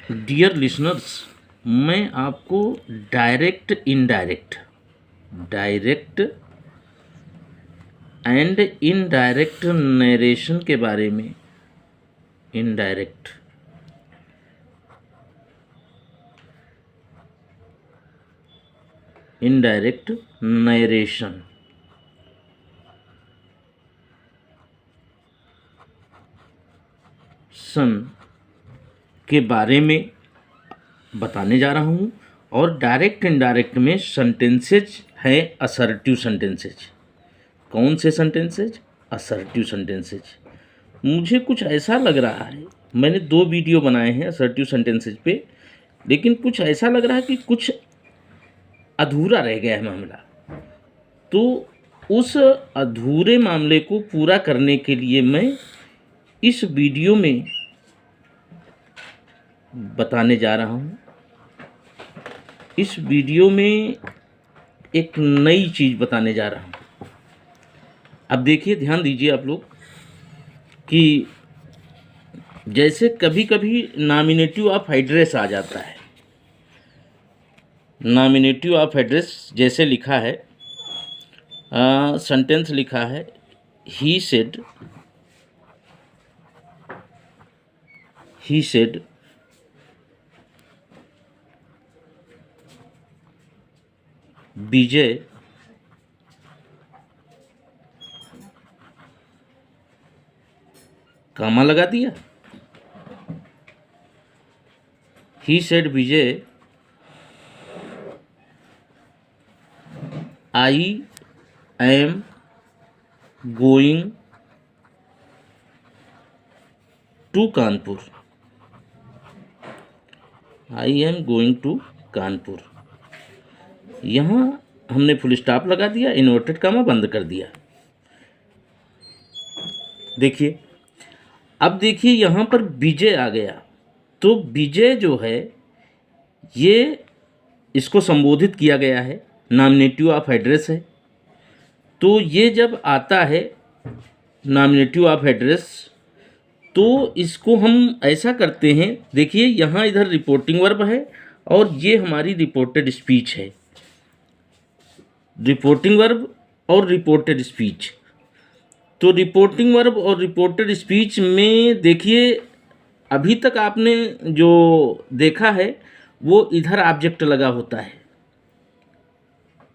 Dear listeners, मैं आपको direct and indirect narration के बारे में इनडायरेक्ट नरेशन के बारे में बताने जा रहा हूँ। और डायरेक्ट इनडायरेक्ट में सेंटेंसेज हैं असर्टिव सेंटेंसेज। कौन से सेंटेंसेज? Assertive sentences. मुझे कुछ ऐसा लग रहा है, मैंने 2 वीडियो बनाए हैं असर्टिव सेंटेंसेज पे, लेकिन कुछ ऐसा लग रहा है कि कुछ अधूरा रह गया है मामला। तो उस अधूरे मामले को पूरा करने के लिए मैं इस वीडियो में बताने जा रहा हूँ। इस वीडियो में एक नई चीज़ बताने जा रहा हूँ। अब देखिए, ध्यान दीजिए आप लोग कि जैसे कभी कभी नॉमिनेटिव ऑफ एड्रेस आ जाता है। नॉमिनेटिव ऑफ एड्रेस जैसे लिखा है, सेंटेंस लिखा है, ही सेड विजय कामा लगा दिया। He said Vijay I am going to Kanpur. I am going to Kanpur. यहाँ हमने फुल स्टॉप लगा दिया, इन्वर्टेड कामा बंद कर दिया। देखिए, अब देखिए यहाँ पर विजय आ गया, तो विजय जो है ये इसको संबोधित किया गया है, नॉमिनेटिव ऑफ एड्रेस है। तो ये जब आता है नॉमिनेटिव ऑफ एड्रेस, तो इसको हम ऐसा करते हैं, देखिए यहाँ इधर रिपोर्टिंग वर्ब है और ये हमारी रिपोर्टेड स्पीच है। रिपोर्टिंग वर्ब और रिपोर्टेड स्पीच। तो रिपोर्टिंग वर्ब और रिपोर्टेड स्पीच में देखिए, अभी तक आपने जो देखा है वो इधर ऑब्जेक्ट लगा होता है।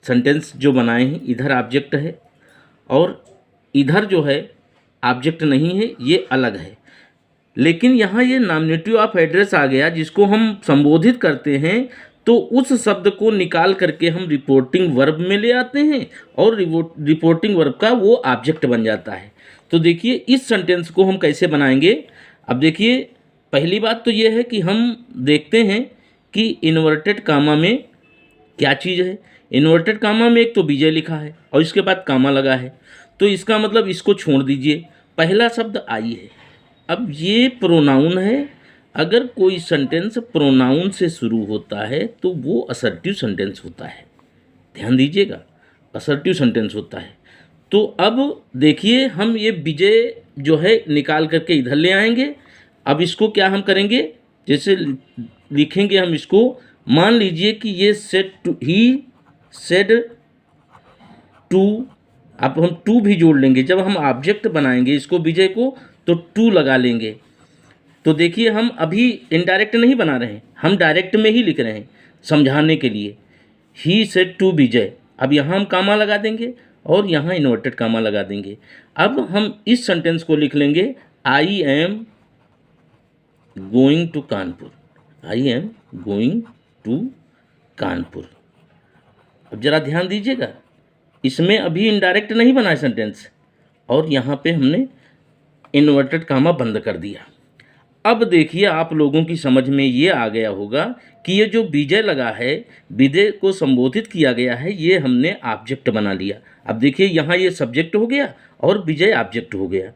सेंटेंस जो बनाए हैं इधर ऑब्जेक्ट है और इधर जो है ऑब्जेक्ट नहीं है, ये अलग है। लेकिन यहाँ ये नॉमिनेटिव ऑफ एड्रेस आ गया जिसको हम संबोधित करते हैं, तो उस शब्द को निकाल करके हम रिपोर्टिंग वर्ब में ले आते हैं और रिपोर्टिंग वर्ब का वो ऑब्जेक्ट बन जाता है। तो देखिए इस सेंटेंस को हम कैसे बनाएंगे। अब देखिए, पहली बात तो ये है कि हम देखते हैं कि इन्वर्टेड कामा में क्या चीज़ है। इन्वर्टेड कामा में एक तो विजय लिखा है और इसके बाद कामा लगा है, तो इसका मतलब इसको छोड़ दीजिए। पहला शब्द आई है। अब ये प्रोनाउन है। अगर कोई सेंटेंस प्रोनाउन से शुरू होता है तो वो असर्टिव सेंटेंस होता है। ध्यान दीजिएगा, असर्टिव सेंटेंस होता है। तो अब देखिए, हम ये विजय जो है निकाल करके इधर ले आएंगे। अब इसको क्या हम करेंगे, जैसे लिखेंगे हम इसको, मान लीजिए कि ये ही सेड टू, अब हम टू भी जोड़ लेंगे। जब हम ऑब्जेक्ट बनाएंगे इसको विजय को, तो टू लगा लेंगे। तो देखिए, हम अभी इनडायरेक्ट नहीं बना रहे हैं, हम डायरेक्ट में ही लिख रहे हैं समझाने के लिए। ही सेड टू विजय, अब यहाँ हम कामा लगा देंगे और यहाँ इन्वर्टेड कामा लगा देंगे। अब हम इस सेंटेंस को लिख लेंगे, I am going to Kanpur. I am going to Kanpur. अब ज़रा ध्यान दीजिएगा, इसमें अभी इनडायरेक्ट नहीं बना है सेंटेंस और यहाँ पे हमने इन्वर्टेड कामा बंद कर दिया। अब देखिए, आप लोगों की समझ में ये आ गया होगा कि ये जो विजय लगा है, विजय को संबोधित किया गया है, ये हमने ऑब्जेक्ट बना लिया। अब देखिए, यहाँ ये सब्जेक्ट हो गया और विजय ऑब्जेक्ट हो गया।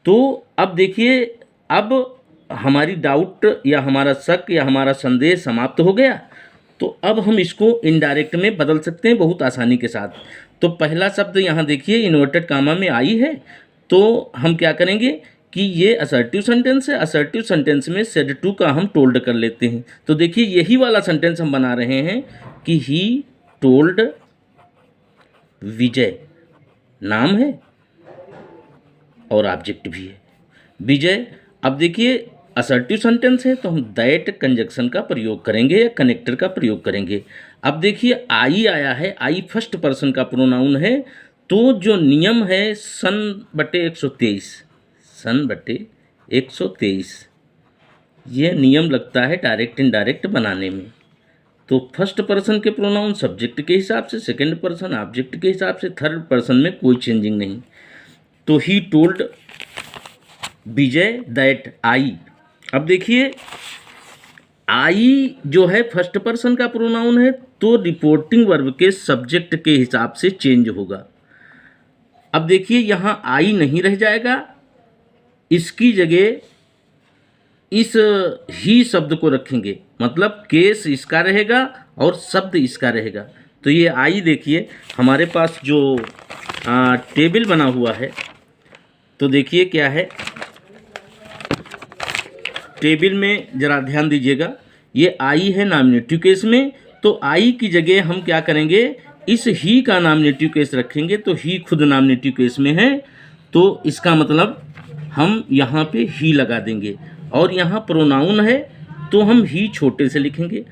तो अब देखिए, अब हमारी डाउट या हमारा शक या हमारा संदेह समाप्त हो गया। तो अब हम इसको इनडायरेक्ट में बदल सकते हैं बहुत आसानी के साथ। तो पहला शब्द यहाँ देखिए इन्वर्टेड कामा में आई है, तो हम क्या करेंगे कि ये असर्टिव सेंटेंस है, असर्टिव सेंटेंस में सेड टू का हम टोल्ड कर लेते हैं। तो देखिए यही वाला सेंटेंस हम बना रहे हैं कि ही टोल्ड विजय, नाम है और ऑब्जेक्ट भी है विजय। अब देखिए असर्टिव सेंटेंस है तो हम दैट कंजक्शन का प्रयोग करेंगे या कनेक्टर का प्रयोग करेंगे। अब देखिए आई आया है, आई फर्स्ट पर्सन का प्रोनाउन है, तो जो नियम है सन बटे 123 ये नियम लगता है डायरेक्ट इनडायरेक्ट बनाने में। तो फर्स्ट पर्सन के प्रोनाउन सब्जेक्ट के हिसाब से, सेकंड पर्सन ऑब्जेक्ट के हिसाब से, थर्ड पर्सन में कोई चेंजिंग नहीं। तो he told Vijay that I. अब देखिए आई जो है फर्स्ट पर्सन का प्रोनाउन है तो रिपोर्टिंग वर्ब के सब्जेक्ट के हिसाब से चेंज होगा। अब देखिए यहाँ आई नहीं रह जाएगा, इसकी जगह इस ही शब्द को रखेंगे, मतलब केस इसका रहेगा और शब्द इसका रहेगा। तो ये आई देखिए हमारे पास जो टेबल बना हुआ है, तो देखिए क्या है टेबल में ज़रा ध्यान दीजिएगा, ये आई है नॉमिनेटिव केस में, तो आई की जगह हम क्या करेंगे, इस ही का नॉमिनेटिव केस रखेंगे। तो ही खुद नॉमिनेटिव केस में है तो इसका मतलब हम यहाँ पे ही लगा देंगे, और यहाँ प्रोनाउन है तो हम ही छोटे से लिखेंगे।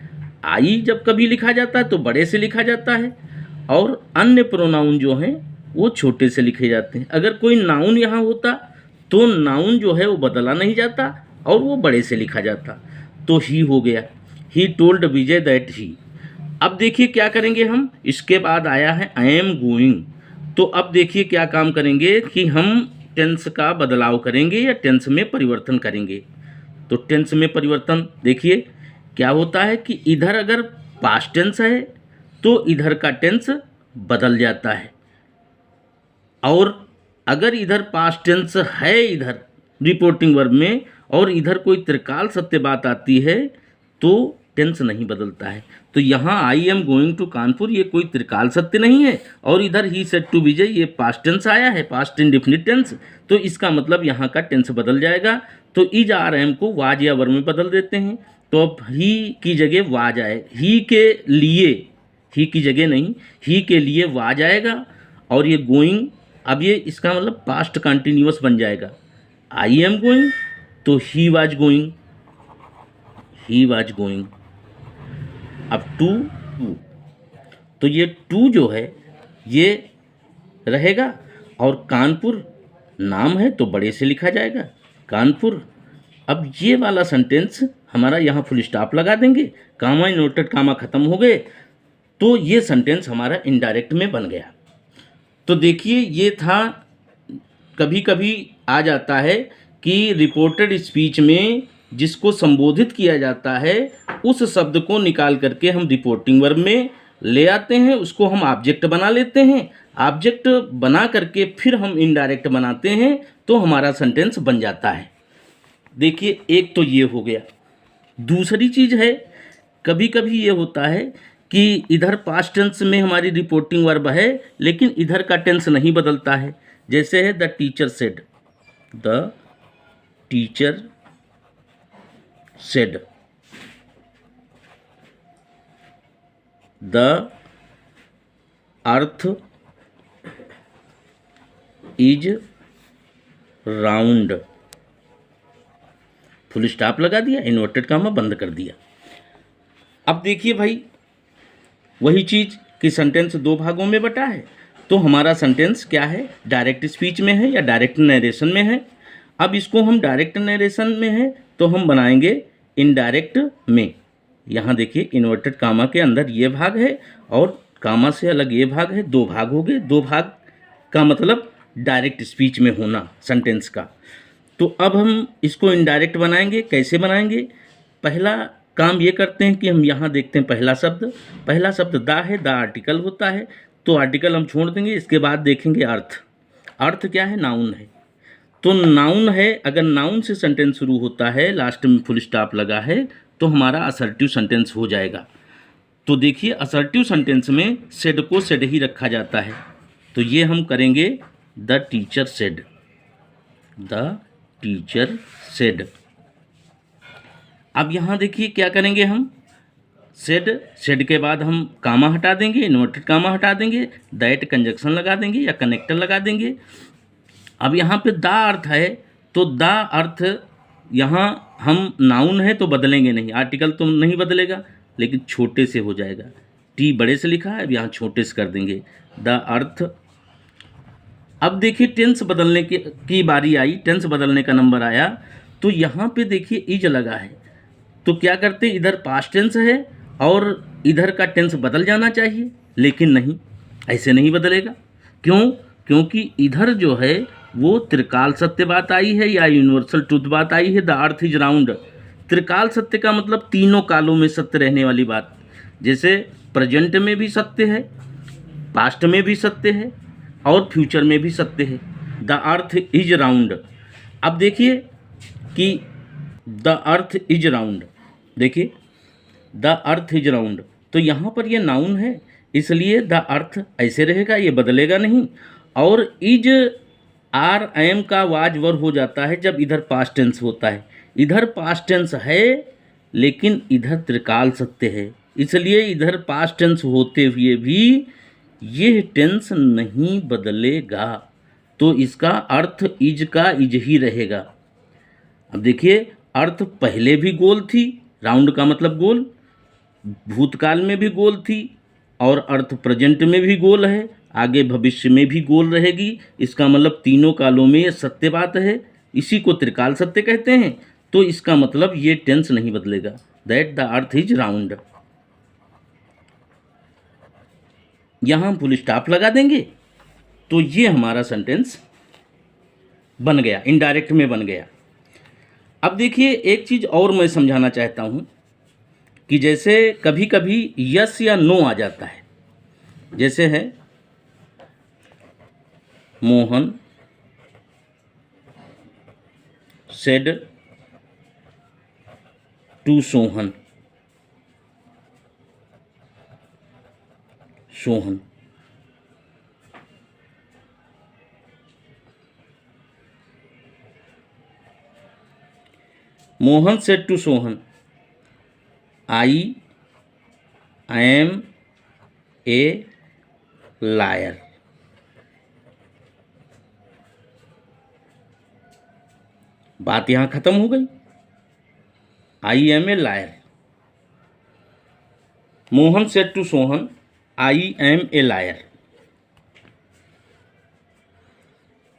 आई जब कभी लिखा जाता है तो बड़े से लिखा जाता है, और अन्य प्रोनाउन जो हैं वो छोटे से लिखे जाते हैं। अगर कोई नाउन यहाँ होता तो नाउन जो है वो बदला नहीं जाता और वो बड़े से लिखा जाता। तो ही हो गया, he told Vijay that he. अब देखिए क्या करेंगे हम, इसके बाद आया है आई एम गोइंग। तो अब देखिए क्या काम करेंगे कि हम टेंस का बदलाव करेंगे या टेंस में परिवर्तन करेंगे। तो टेंस में परिवर्तन देखिए क्या होता है कि इधर अगर पास्ट टेंस है तो इधर का टेंस बदल जाता है, और अगर इधर पास्ट टेंस है इधर रिपोर्टिंग वर्ब में और इधर कोई त्रिकाल सत्य बात आती है तो टेंस नहीं बदलता है। तो यहाँ I am going to Kanpur ये कोई त्रिकाल सत्य नहीं है, और इधर ही सेड टू विजय ये पास्ट टेंस आया है, पास्ट इंडेफिनिट टेंस, तो इसका मतलब यहाँ का टेंस बदल जाएगा। तो इज आर एम को वाज या वर में बदल देते हैं। तो अब ही की जगह वाज आए, ही के लिए, ही की जगह नहीं, ही के लिए वाज आएगा, और ये गोइंग अब ये इसका मतलब पास्ट कंटिन्यूअस बन जाएगा। आई एम गोइंग तो he was going, he was going. अब टू, तो ये टू जो है ये रहेगा, और कानपुर नाम है तो बड़े से लिखा जाएगा कानपुर। अब ये वाला सेंटेंस हमारा यहाँ फुल स्टॉप लगा देंगे, कामा इनवर्टेड कामा ख़त्म हो गए, तो ये सेंटेंस हमारा इनडायरेक्ट में बन गया। तो देखिए ये था, कभी कभी आ जाता है कि रिपोर्टेड स्पीच में जिसको संबोधित किया जाता है उस शब्द को निकाल करके हम रिपोर्टिंग वर्ब में ले आते हैं, उसको हम ऑब्जेक्ट बना लेते हैं, ऑब्जेक्ट बना करके फिर हम इनडायरेक्ट बनाते हैं तो हमारा सेंटेंस बन जाता है। देखिए एक तो ये हो गया। दूसरी चीज़ है, कभी कभी ये होता है कि इधर पास्ट टेंस में हमारी रिपोर्टिंग वर्ब है लेकिन इधर का टेंस नहीं बदलता है। जैसे है the teacher said, the teacher said, the earth is round, full stop लगा दिया, इन्वर्टेड कामा बंद कर दिया। अब देखिए भाई वही चीज़ कि सेंटेंस दो भागों में बटा है, तो हमारा सेंटेंस क्या है, डायरेक्ट स्पीच में है या डायरेक्ट नरेशन में है। अब इसको हम डायरेक्ट नरेशन में है तो हम बनाएंगे इनडायरेक्ट में। यहाँ देखिए इन्वर्टेड कामा के अंदर ये भाग है और कामा से अलग ये भाग है, दो भाग हो गए। दो भाग का मतलब डायरेक्ट स्पीच में होना सेंटेंस का। तो अब हम इसको इनडायरेक्ट बनाएंगे। कैसे बनाएंगे, पहला काम ये करते हैं कि हम यहाँ देखते हैं पहला शब्द दा है, दा आर्टिकल होता है तो आर्टिकल हम छोड़ देंगे। इसके बाद देखेंगे अर्थ, अर्थ क्या है, नाउन है। तो नाउन है, अगर नाउन से सेंटेंस शुरू होता है लास्ट में फुल स्टॉप लगा है तो हमारा असर्टिव सेंटेंस हो जाएगा। तो देखिए असर्टिव सेंटेंस में सेड को सेड ही रखा जाता है, तो ये हम करेंगे the teacher said, the teacher said. अब यहाँ देखिए क्या करेंगे हम, सेड के बाद हम कामा हटा देंगे, इन्वर्टेड कामा हटा देंगे, दैट कंजक्शन लगा देंगे या कनेक्टर लगा देंगे। अब यहाँ पे दा अर्थ है, तो दा अर्थ यहाँ हम नाउन है तो बदलेंगे नहीं, आर्टिकल तो नहीं बदलेगा, लेकिन छोटे से हो जाएगा। टी बड़े से लिखा है, अब यहाँ छोटे से कर देंगे द अर्थ। अब देखिए टेंस बदलने की बारी आई, टेंस बदलने का नंबर आया, तो यहाँ पे देखिए इज लगा है, तो क्या करते, इधर पास्ट टेंस है और इधर का टेंस बदल जाना चाहिए, लेकिन नहीं, ऐसे नहीं बदलेगा। क्यों? क्योंकि इधर जो है वो त्रिकाल सत्य बात आई है या यूनिवर्सल ट्रूथ बात आई है, द अर्थ इज राउंड। त्रिकाल सत्य का मतलब तीनों कालों में सत्य रहने वाली बात, जैसे प्रेजेंट में भी सत्य है, पास्ट में भी सत्य है और फ्यूचर में भी सत्य है। The earth is round. अब देखिए कि द अर्थ इज राउंड, देखिए द अर्थ इज राउंड, तो यहाँ पर ये नाउन है, इसलिए द अर्थ ऐसे रहेगा, ये बदलेगा नहीं। और इज आर एम का वाज वर हो जाता है जब इधर पास्ट टेंस होता है, इधर पास्ट टेंस है लेकिन इधर त्रिकाल सत्य है, इसलिए इधर पास्ट टेंस होते हुए भी ये टेंस नहीं बदलेगा, तो इसका अर्थ इज का इज ही रहेगा। अब देखिए अर्थ पहले भी गोल थी, राउंड का मतलब गोल, भूतकाल में भी गोल थी और अर्थ प्रेजेंट में भी गोल है, आगे भविष्य में भी गोल रहेगी। इसका मतलब तीनों कालों में ये सत्य बात है, इसी को त्रिकाल सत्य कहते हैं। तो इसका मतलब ये टेंस नहीं बदलेगा, that the earth is round. यहाँ हम फुल स्टॉप लगा देंगे, तो ये हमारा सेंटेंस बन गया, इनडायरेक्ट में बन गया। अब देखिए एक चीज़ और मैं समझाना चाहता हूँ कि जैसे कभी कभी यस या नो आ जाता है, जैसे है Mohan said to Sohan, Sohan. Mohan said to Sohan, I am a liar. बात यहां खत्म हो गई, I am a liar. Mohan said to Sohan, I am a liar.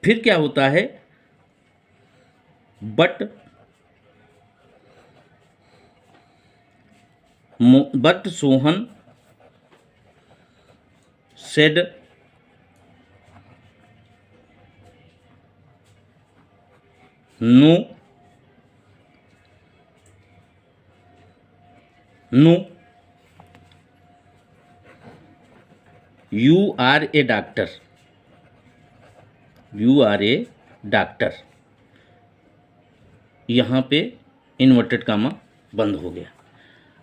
फिर क्या होता है, but Sohan said no, no you are a doctor, you are a doctor. यहाँ पे इन्वर्टेड कामा बंद हो गया।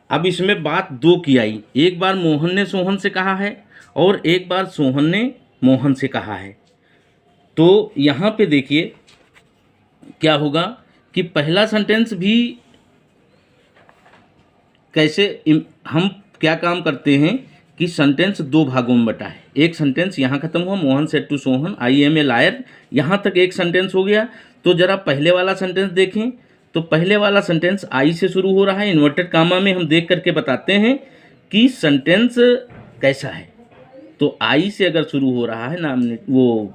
अब इसमें बात दो की आई, एक बार मोहन ने सोहन से कहा है और एक बार सोहन ने मोहन से कहा है। तो यहाँ पे देखिए क्या होगा कि पहला सेंटेंस भी कैसे हम क्या काम करते हैं कि सेंटेंस दो भागों में बटा है। एक सेंटेंस यहाँ खत्म हुआ, Mohan said to Sohan, I am a liar, यहाँ तक एक सेंटेंस हो गया। तो जरा पहले वाला सेंटेंस देखें, तो पहले वाला सेंटेंस आई से शुरू हो रहा है, इन्वर्टेड कामा में हम देख करके बताते हैं कि सेंटेंस कैसा है। तो आई से अगर शुरू हो रहा है, नाम वो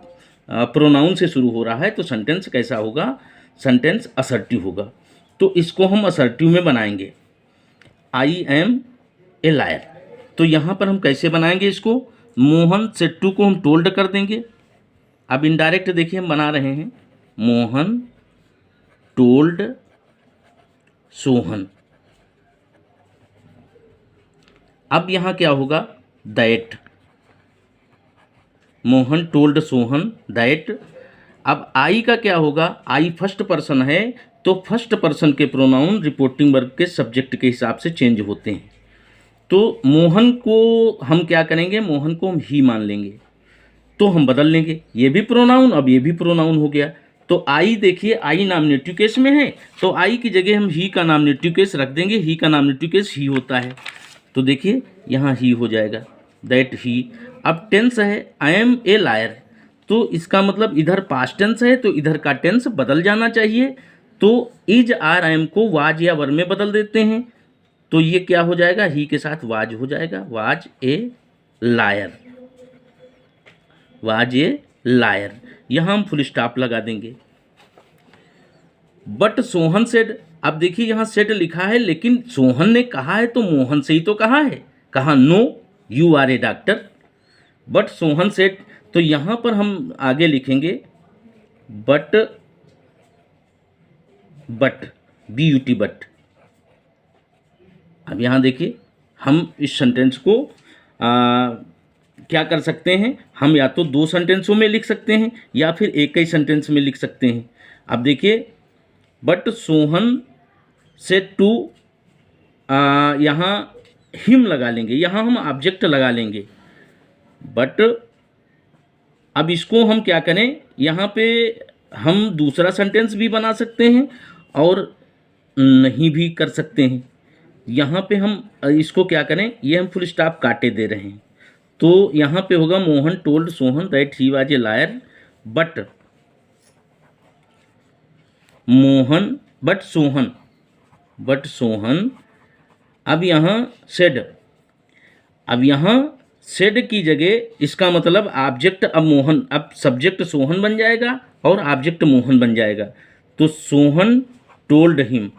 प्रोनाउन से शुरू हो रहा है, तो सेंटेंस कैसा होगा, सेंटेंस असर्टिव होगा। तो इसको हम असर्टिव में बनाएंगे, आई एम ए लायर। तो यहाँ पर हम कैसे बनाएंगे इसको, मोहन सेड टू को हम टोल्ड कर देंगे। अब इनडायरेक्ट देखिए हम बना रहे हैं, मोहन टोल्ड सोहन। अब यहाँ क्या होगा, that, Mohan told Sohan that. अब आई का क्या होगा, आई फर्स्ट पर्सन है, तो फर्स्ट पर्सन के प्रोनाउन रिपोर्टिंग वर्ब के सब्जेक्ट के हिसाब से चेंज होते हैं। तो मोहन को हम क्या करेंगे, मोहन को हम ही मान लेंगे, तो हम बदल लेंगे, ये भी प्रोनाउन, अब ये भी प्रोनाउन हो गया। तो आई देखिए, आई नॉमिनेटिव केस में है, तो आई की जगह हम ही का नॉमिनेटिव केस रख देंगे। ही का नॉमिनेटिव केस ही होता है, तो देखिए यहाँ ही हो जाएगा, दैट ही। अब टेंस है आई एम ए लायर, तो इसका मतलब इधर पास्ट टेंस है तो इधर का टेंस बदल जाना चाहिए। तो इज आर आई एम को वाज या वर में बदल देते हैं, तो ये क्या हो जाएगा, ही के साथ वाज हो जाएगा, was a lawyer, was a liar. यहाँ हम फुल स्टॉप लगा देंगे। बट सोहन सेड, अब देखिए यहाँ सेड लिखा है लेकिन सोहन ने कहा है तो मोहन से ही तो कहा है, कहा no you are a doctor. But Sohan said, तो यहाँ पर हम आगे लिखेंगे but, but B U T but. अब यहाँ देखिए हम इस सेंटेंस को क्या कर सकते हैं, हम या तो दो सेंटेंसों में लिख सकते हैं या फिर एक ही सेंटेंस में लिख सकते हैं। अब देखिए बट सोहन से टू, यहाँ हिम लगा लेंगे, यहाँ हम ऑब्जेक्ट लगा लेंगे। बट अब इसको हम क्या करें, यहाँ पे हम दूसरा सेंटेंस भी बना सकते हैं और नहीं भी कर सकते हैं। यहाँ पे हम इसको क्या करें, ये हम फुल स्टॉप काटे दे रहे हैं, तो यहाँ पे होगा Mohan told Sohan that he was a lawyer, but Mohan, but Sohan, but Sohan. अब यहाँ सेड, अब यहाँ सेड की जगह इसका मतलब ऑब्जेक्ट अब मोहन, अब सब्जेक्ट सोहन बन जाएगा और ऑब्जेक्ट मोहन बन जाएगा। तो Sohan told him,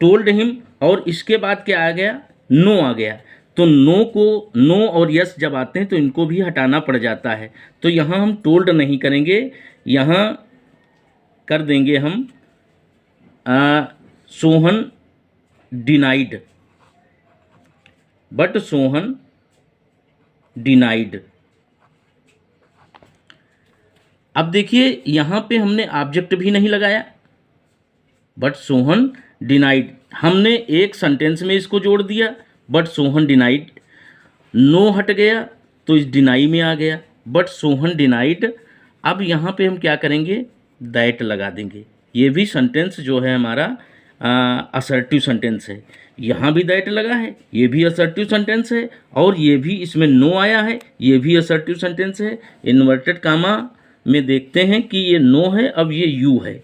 told him, और इसके बाद क्या आ गया, नो आ गया। तो नो को, नो और यस जब आते हैं तो इनको भी हटाना पड़ जाता है, तो यहाँ हम टोल्ड नहीं करेंगे, यहाँ कर देंगे हम Sohan denied, but Sohan denied. अब देखिए यहाँ पे हमने ऑब्जेक्ट भी नहीं लगाया, बट सोहन डिनाइड, हमने एक सेंटेंस में इसको जोड़ दिया, बट सोहन डिनाइड। नो हट गया तो इस डिनाई में आ गया, बट सोहन डिनाइड। अब यहाँ पे हम क्या करेंगे, दैट लगा देंगे। ये भी सेंटेंस जो है हमारा असर्टिव सेंटेंस है, यहाँ भी दैट लगा है, ये भी असर्टिव सेंटेंस है, और ये भी इसमें नो आया है, ये भी असर्टिव सेंटेंस है। इन्वर्टेड कामा में देखते हैं कि ये नो है, अब ये यू है,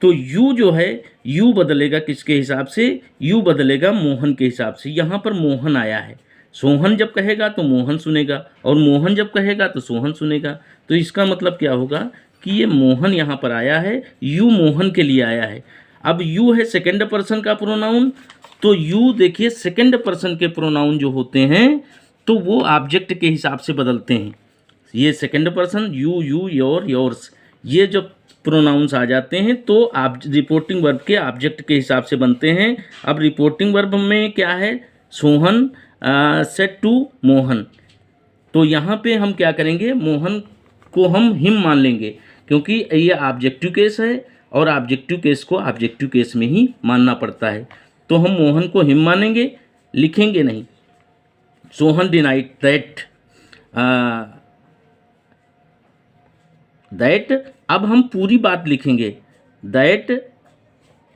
तो यू जो है, यू बदलेगा किसके हिसाब से, यू बदलेगा मोहन के हिसाब से। यहाँ पर मोहन आया है, सोहन जब कहेगा तो मोहन सुनेगा, और मोहन जब कहेगा तो सोहन सुनेगा। तो इसका मतलब क्या होगा कि ये मोहन यहाँ पर आया है, यू मोहन के लिए आया है। अब यू है सेकेंड पर्सन का प्रोनाउन, तो यू देखिए सेकेंड पर्सन के प्रोनाउन जो होते हैं तो वो ऑब्जेक्ट के हिसाब से बदलते हैं। ये second person, you, you, your, yours, ये जब प्रोनाउंस आ जाते हैं तो आप रिपोर्टिंग वर्ब के ऑब्जेक्ट के हिसाब से बनते हैं। अब रिपोर्टिंग वर्ब में क्या है, सोहन सेड टू मोहन, तो यहाँ पे हम क्या करेंगे, मोहन को हम हिम मान लेंगे, क्योंकि ये ऑब्जेक्टिव केस है और ऑब्जेक्टिव केस को ऑब्जेक्टिव केस में ही मानना पड़ता है। तो हम मोहन को हिम मानेंगे, लिखेंगे नहीं। सोहन डिनाइड दैट, दैट, अब हम पूरी बात लिखेंगे, that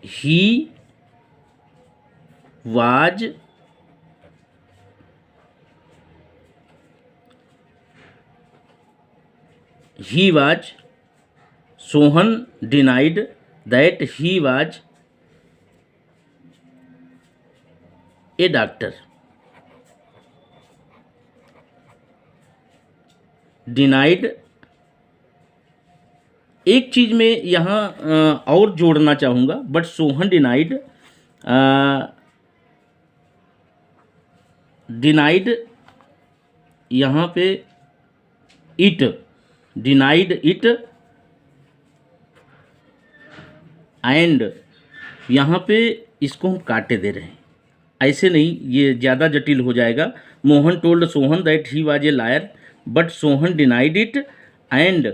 he was Sohan denied that he was a doctor. Denied, एक चीज़ में यहाँ और जोड़ना चाहूँगा, बट सोहन डिनाइड, डिनाइड यहाँ पे इट, डिनाइड इट, एंड यहाँ पे इसको हम काटे दे रहे हैं, ऐसे नहीं, ये ज़्यादा जटिल हो जाएगा। Mohan told Sohan that he was a lawyer, but Sohan denied it and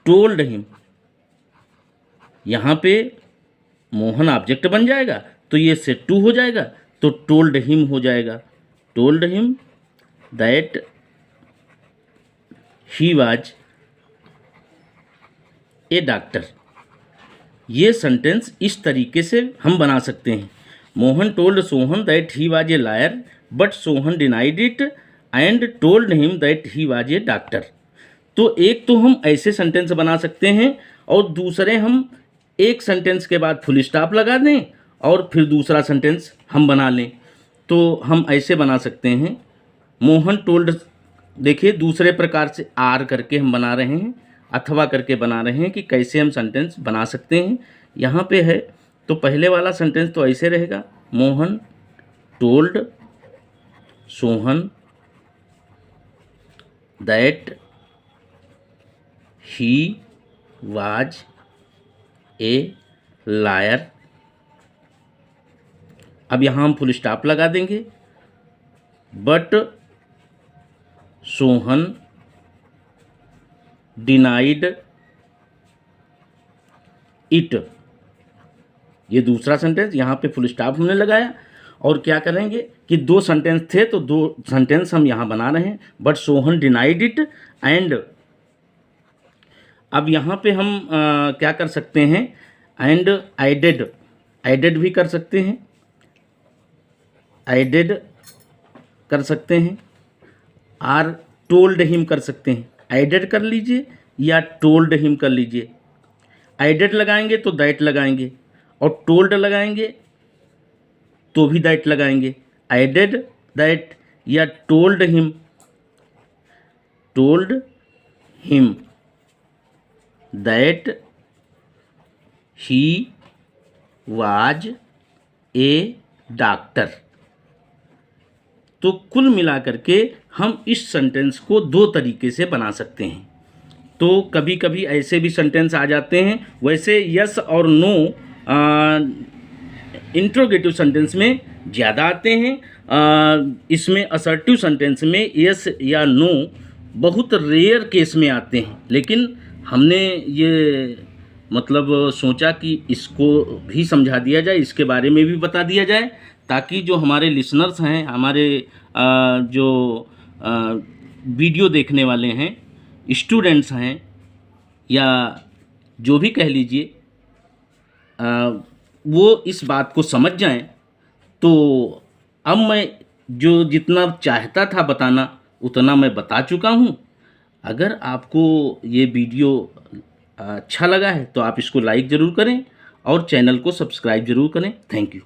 told him. यहाँ पे मोहन ऑब्जेक्ट बन जाएगा तो ये सेड टू हो जाएगा, तो टोल्ड हिम हो जाएगा। told him that he was a doctor। ये सेंटेंस इस तरीके से हम बना सकते हैं। Mohan told Sohan that he was a lawyer but Sohan denied it and told him that he was a doctor. तो एक तो हम ऐसे सेंटेंस बना सकते हैं और दूसरे हम एक सेंटेंस के बाद फुल स्टॉप लगा दें और फिर दूसरा सेंटेंस हम बना लें। तो हम ऐसे बना सकते हैं, मोहन टोल्ड, देखिए दूसरे प्रकार से आर करके हम बना रहे हैं, अथवा करके बना रहे हैं कि कैसे हम सेंटेंस बना सकते हैं। यहाँ पे है तो पहले वाला सेंटेंस तो ऐसे रहेगा, Mohan told Sohan that he was a lawyer. अब यहाँ हम फुल स्टॉप लगा देंगे, बट सोहन डिनाइड इट। ये दूसरा सेंटेंस, यहाँ पे फुल स्टॉप हमने लगाया और क्या करेंगे कि दो सेंटेंस थे तो दो सेंटेंस हम यहाँ बना रहे हैं, but Sohan denied it and. अब यहाँ पे हम क्या कर सकते हैं, एंड एडेड भी कर सकते हैं, एडेड कर सकते हैं, आर टोल्ड हिम कर सकते हैं। एडेड कर लीजिए या टोल्ड हिम कर लीजिए। एडेड लगाएंगे तो दैट लगाएंगे और टोल्ड लगाएंगे तो भी दैट लगाएंगे। एडेड दैट या told him that he was a doctor. तो कुल मिलाकर के हम इस सेंटेंस को दो तरीके से बना सकते हैं। तो कभी कभी ऐसे भी सेंटेंस आ जाते हैं, वैसे यस और नो इंट्रोगेटिव सेंटेंस में ज़्यादा आते हैं। इसमें असर्टिव सेंटेंस में यस या नो बहुत रेयर केस में आते हैं, लेकिन हमने ये मतलब सोचा कि इसको भी समझा दिया जाए, इसके बारे में भी बता दिया जाए, ताकि जो हमारे लिसनर्स हैं, हमारे जो वीडियो देखने वाले हैं, स्टूडेंट्स हैं, या जो भी कह लीजिए, वो इस बात को समझ जाएं। तो अब मैं जो जितना चाहता था बताना उतना मैं बता चुका हूँ। अगर आपको ये वीडियो अच्छा लगा है तो आप इसको लाइक ज़रूर करें और चैनल को सब्सक्राइब ज़रूर करें। Thank you.